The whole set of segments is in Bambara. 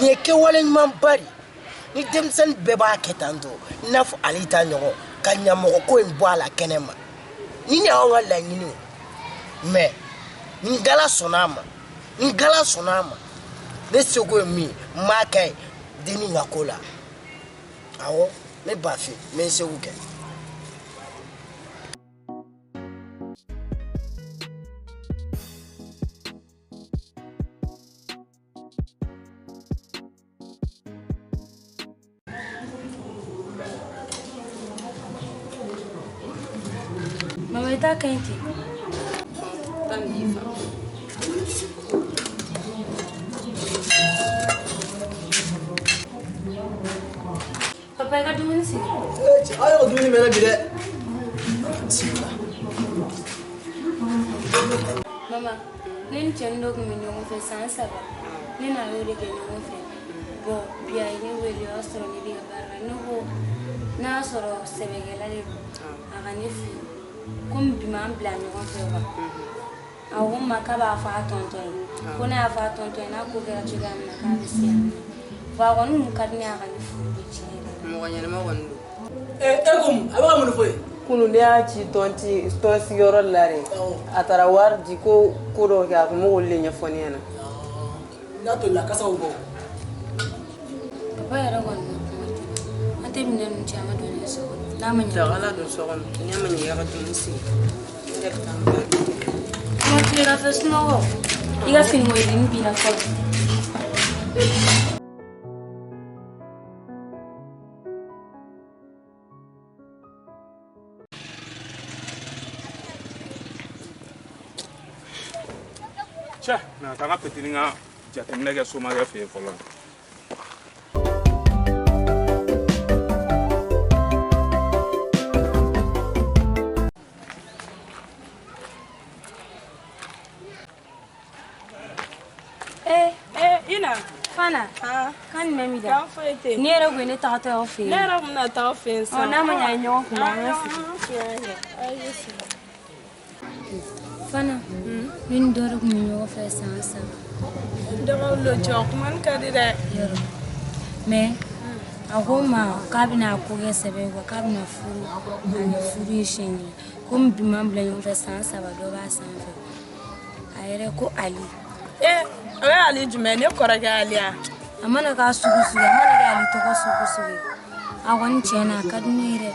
Nye ke wale ɲuman bari ni denmisɛnnin bɛɛ b'a kɛ tan to n'a fɔ ale ta ɲɔgɔn ka ɲamɔgɔ ko in bɔ a la kɛnɛ ma ni ne anw ka laɲini mais ni gala sɔnna a ma ne seko ye min m'a kɛ deni ka ko la awɔ ne Bafin me n seko kɛ. Mama está quente. Tá viva. Papai ka dumuni sigi. Ayo dumuni mɛnɛ bi dɛ. Mama, ne ni cɛ dɔ tun bɛ ɲɔgɔn fɛ san 3. Ne n'a y'o de kɛ ɲɔgɔn fɛ. Bon, bi a ye ne wele o y'a sɔrɔ ne bɛ ka baara la. Ne ko n'a y'a sɔrɔ sɛbɛkɛla de don a ka ne fɛ yen. Komi bi m'an bila ɲɔgɔn fɛ wa. A ko n ma k'a b'a fɔ a tɔntɔn ye. Ko ne y'a fɔ a tɔntɔn ye n'a ko kɛra cogoya min na k'a bɛ se yan nɔ. Wa a kɔni kun ka di ne ye a ka ne furu de tiɲɛ yɛrɛ. Mɔgɔ ɲɛnama kɔni don. Kom, a b'a mun fɔ ye? Kunu ne y'a ci tɔn sigiyɔrɔ la dɛ. A taara wari di ko dɔ kɛ a kun m'olu le ɲɛfɔ ne ɲɛna. N'a tolila kasaw bɔ. Papa yɛrɛ kɔni ma kuma jugu. An tɛ minɛ ninnu cɛ an ka don ne so kɔnɔ. N'a ma ɲɛ. Ala don so kɔnɔ. N'i ma ɲɛ i ka dumuni sigi. Ne yɛrɛ bɛ taa n bila. Ma tile ka fɛ sunɔgɔ. I ka fini wɛrɛni b'i la fɔlɔ. Cɛ, na taa n ka petini ka jateminɛ kɛ somakɛ fɛ yen fɔlɔ. Ina. Fana. Kan jumɛn b'i da? Kan foyi tɛ yen. Ne yɛrɛ ko ne tagatɔ y'aw fɛ yen. Ne yɛrɛ kun bɛna taa aw fɛ yen sisan. N'a ma ɲɛ a ye ɲɔgɔn kunbɛn an ka sigi. Fana, ne ni dɔ de kun bɛ ɲɔgɔn fɛ san 3. Dɔgɔw lo cɛ kuma ni ka di dɛ. Mais a ko n ma k'a bɛna ko kɛ sɛbɛn ye k'a bɛna furu ani furu ye siɲɛ kelen. Komi bi m'an bila ɲɔgɔn fɛ san 3 dɔ b'a sanfɛ. A yɛrɛ ko Ali. O ye Ali jumɛn ne kɔrɔkɛ Ali ya? A mana k'a sugu sugu a mana kɛ Ali tɔgɔ sugu sugu ye. A kɔni tiɲɛna a ka di ne yɛrɛ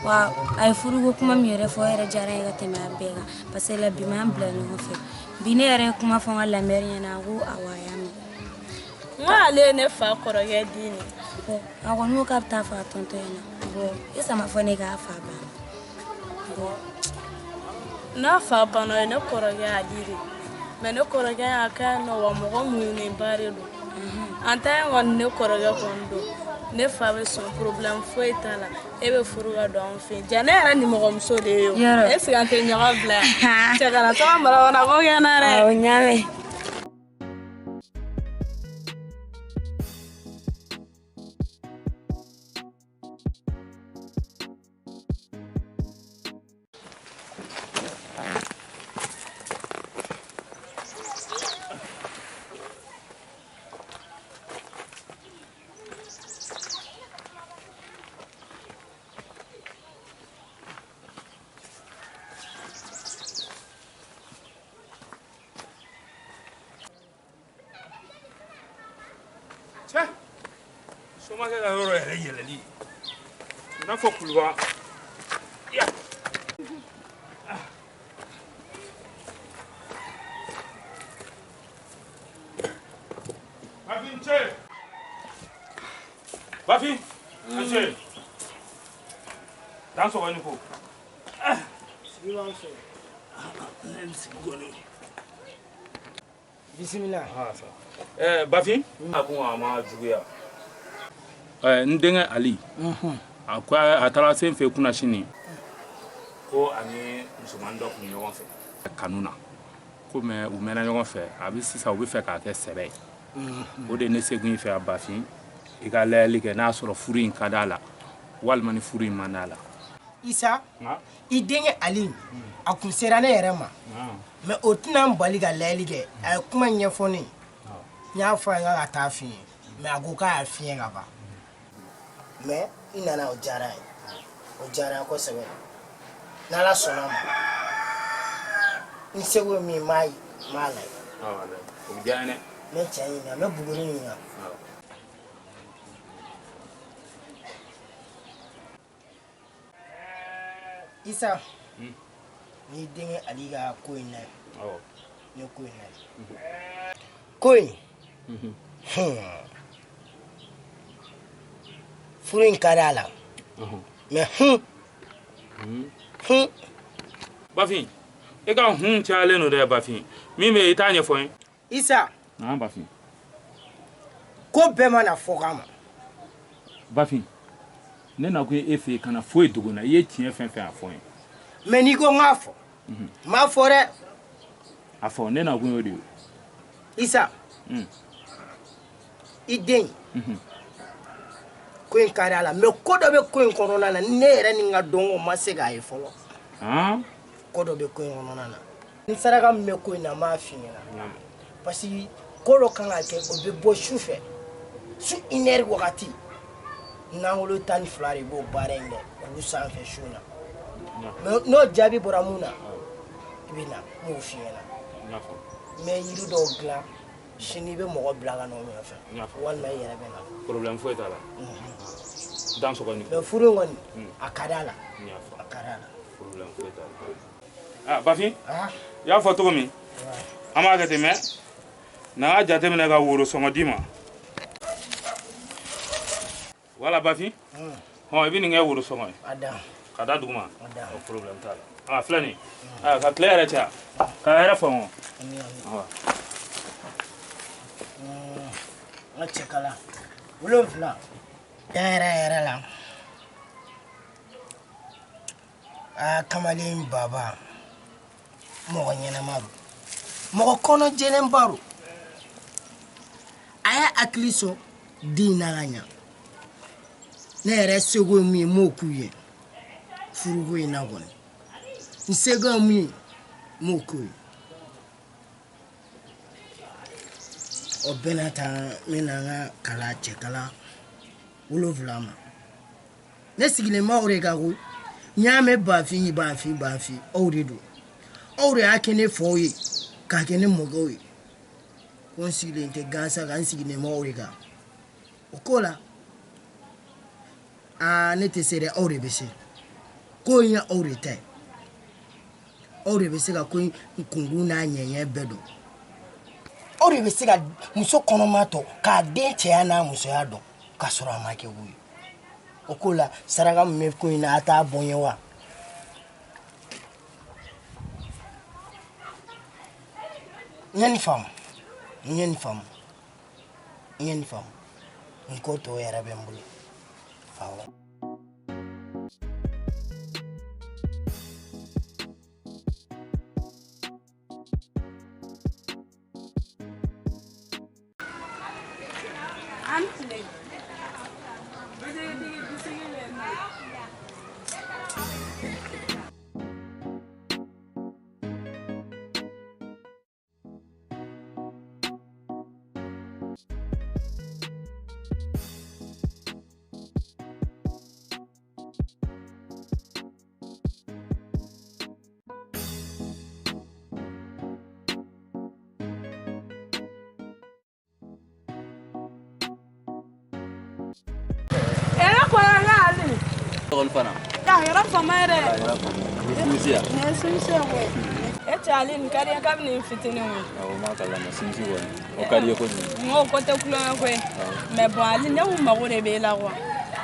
wa a ye furuko kuma min yɛrɛ fɔ o yɛrɛ diyara n ye ka tɛmɛ a bɛɛ kan parce que la bi m'an bila ɲɔgɔn fɛ. Bi ne yɛrɛ ye kuma fɔ n ka lamɛri ɲɛna a ko awɔ a y'a mɛn. N ko Ale ye ne fa kɔrɔkɛ di ne. A kɔni ko k'a bɛ taa fɔ a tɔntɔn ɲɛna. Bon e sama fɔ ne k'a fa ban. Bon n'a fa banna o ye ne kɔrɔkɛ Ali de. Mais ne kɔrɔkɛ y'a kɛ yan nɔ wa mɔgɔ muɲunenba de don. An ta ye kɔni ne kɔrɔkɛ kɔni don. Ne fa bɛ sɔn problème foyi t'a la. E bɛ furu ka don an fɛ yen. Ja ne yɛrɛ nimɔgɔmuso de ye o. Est-ce que an tɛ ɲɔgɔn bila yan? Cɛ kana to ka mara kɔnɔ ko kɛ n na dɛ. Awɔ n y'a mɛn. Cɛ, somakɛ ka yɔrɔ yɛrɛ yɛlɛli i n'a fɔ kuluba. Ya. Bafin cɛ. Bafin, an cɛ. Dan sɔgɔ ni ko. Sigi b'an sɔrɔ. Ne ni sigi kɔni. Bisimila. Bafin, a ko a ma juguya. N denkɛ Ali. A ko a taara sen fɛ kunna sini. Ko ani musoman dɔ kun ɲɔgɔn fɛ. Kanu na. Ko mais u mɛnna ɲɔgɔn fɛ. A bɛ sisan u bɛ fɛ k'a kɛ sɛbɛ ye. O de ne sekun fɛ a Bafin. I ka layɛli kɛ n'a sɔrɔ furu in ka d'a la walima ni furu in man d'a la. Isa, i denkɛ Ali a kun sera ne yɛrɛ ma. Mais o tɛna n bali ka layɛli kɛ. A ye kuma ɲɛfɔ ne ye. N y'a fɔ a ye n ka taa f'i ye. mais a ko k'a y'a fiɲɛ ka ban mais I nana o diyara ye o diyara n ye kosɛbɛ n'Ala sɔnna ma n seko ye min n m'a lajɛ o bɛ diya n ye dɛ n bɛ cɛ ɲininka n bɛ Buguri ɲininka Isa ni denkɛ Ali ka ko in na ye ni ko in na ye ko in furu in ka di a la mais Bafin e ka cayalen no dɛ Bafin min bɛ I t'a ɲɛfɔ n ye Isa Bafin ko bɛɛ mana fɔ k'a ma Bafin ne na ko e fɛ kana foyi dogo na I ye tiɲɛ fɛn fɛn a fɔ n ye mais n'i ko n k'a fɔ n m'a fɔ dɛ a fɔ ne na ko y'o de ye Isa I den ko in ka di a la mais ko dɔ bɛ ko in kɔnɔna na ne yɛrɛ ni n ka dɔnko ma se k'a ye fɔlɔ ko dɔ bɛ ko in kɔnɔna na n saraka min bɛ ko in na n b'a f'i ɲɛna parce que ko dɔ kan ka kɛ o bɛ bɔ su fɛ su 1 heure wagati n'angolo 12 de b'o baara in kɛ k'olu sanfɛ su na mais n'o jaabi bɔra mun na I bɛ na n b'o f'i ɲɛna mais yiri dɔw dilan sini I bɛ mɔgɔ bila ka na o min fɛ walima I yɛrɛ bɛ na problème foyi t'a la dan sɔgɔni mais furu in kɔni a ka di a la a ka di a la problème foyi t'a la Bafin I y'a fɔ cogo min an b'a kɛ ten mais na n ka jateminɛ ka woro sɔngɔ d'i ma wala Bafin I bɛ nin kɛ woro sɔngɔ ye ka da dugu ma o problème t'a la filɛ nin ka tile yɛrɛ caya ka hɛrɛ fɔ n kɔ n ka cɛkala 7 yɛrɛ la kamalen baba mɔgɔ ɲɛnama do mɔgɔ kɔnɔ jɛlenba do a y'a hakili sɔn den na ka ɲa ne yɛrɛ seko ye min ye n m'o k'u ye furuko in na kɔni n seko ye min ye n m'o k'u ye o bɛɛ n'a ta n bɛna n ka cɛkala 7 ma ne sigilen b'aw de kan koyi n y'a mɛn Bafin aw de do aw de y'a kɛ ne faw ye k'a kɛ ne mɔkɛw ye ko n sigilen tɛ gansan kan n sigilen b'aw de kan o ko la ne tɛ se dɛ aw de bɛ se ko in ye aw de ta ye aw de bɛ se ka ko in kunkun n'a ɲɛɲɛ bɛɛ dɔn aw de bɛ se ka muso kɔnɔma tɔ k'a den cɛya n'a musoya dɔn k'a sɔrɔ a ma kɛ wo ye o ko la saraka min bɛ ko in na a t'a bɔ n ye wa n ye nin faamu n ko tɔw yɛrɛ bɛ n bolo awɔ Fana. Ya yɛrɛ fama yɛrɛ. Ne sinsin koyi. E cɛ ale nin ka di n ye kabini n fitinin koyi. Awɔ n b'a kalama sinsin kɔni o ka di ye kojugu. N ko ko tɛ kulonkɛ koyi. Mais bon ale ne kun mago de b'e la quoi.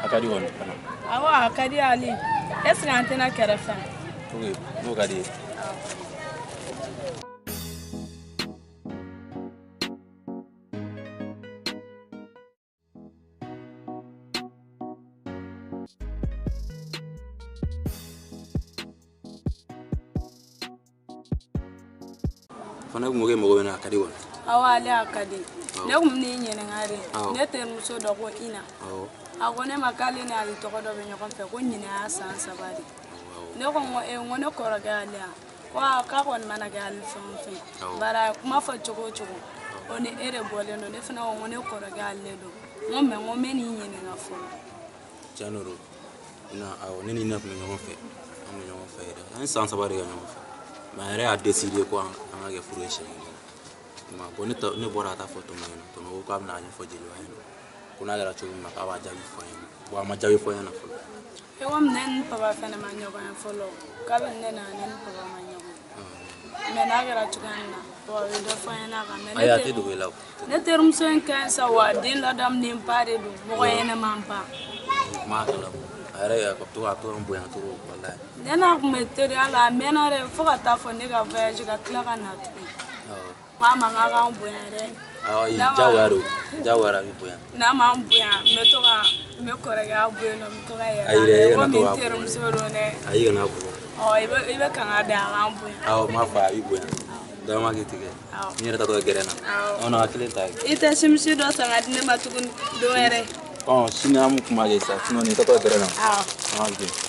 A ka di kɔni fana. Awɔ a ka di ale. Est ce que an tɛna kɛrɛfɛ. Ok n'o ka di ye. fana kun mɔgɔ bɛ na ka di wa awɔ ale a ka di ne kun ni ɲininka de ne terimuso dɔ ko Ina a ko ne ma k'ale ni ale tɔgɔ dɔ bɛ ɲɔgɔn fɛ ko ɲinɛ y'a san 3 de ne ko n ko ne kɔrɔkɛ ale ko k'a kɔni mana kɛ ale fɛn o fɛn bari a kuma fɔ cogo o cogo o ni e de bɔlen don ne fana ko ne kɔrɔkɛ ale don ngome ni nyene na fo Janoro na awo nini na kuma nyɔgɔn fɛ an bɛ ɲɔgɔn fɛ yɛrɛ an ye san 3 de kɛ ɲɔgɔn fɛ mais a yɛrɛ y'a décidé ko an ka kɛ furu ye siɲɛ kelen bon ne bɔra ka taa fɔ tɔnɔ ɲɛna tɔnɔ ko k'a bɛna a ɲɛfɔ jeliba ɲɛna ko n'a kɛra cogo min na k'a b'a jaabi fɔ an ɲɛna bon a ma jaabi fɔ an ɲɛna fɔlɔ ne ni papa fɛnɛ ma ɲɔgɔn ye fɔlɔ kabini ne nana ne ni papa ma ɲɔgɔn mais n'a kɛra cogo min na bon o ye dɔ fɔ an ɲɛna kan mais ayi a tɛ dogo i la ne terimuso in ka ɲi sa wa den ladamulen ba de don mɔgɔ ɲɛnɛman ba kuma kala a yɛrɛ ka to ka to an bonya toro wallahi ne n'a kun bɛ teriya la a mɛnna dɛ fo ka taa fɔ ne ka voyage ka tila ka na tuguni k'a ma k'a k'an bonya dɛ jagoya bɛ bonya n'a m'an bonya n bɛ kɔrɔkɛ a bonya n bɛ to ka yɛlɛ komi n terimuso don dɛ ayi kana bolo i bɛ kanga da a k'an bonya awɔ m'a fɔ a bɛ bonya dama k'i tigɛ n yɛrɛ tatɔ gɛrɛ na aw na kelen ta i tɛ simisi dɔ san ka di ne ma tuguni don wɛrɛ sini an bɛ kuma kɛ sa sinon nin tatɔ gɛrɛ na awɔ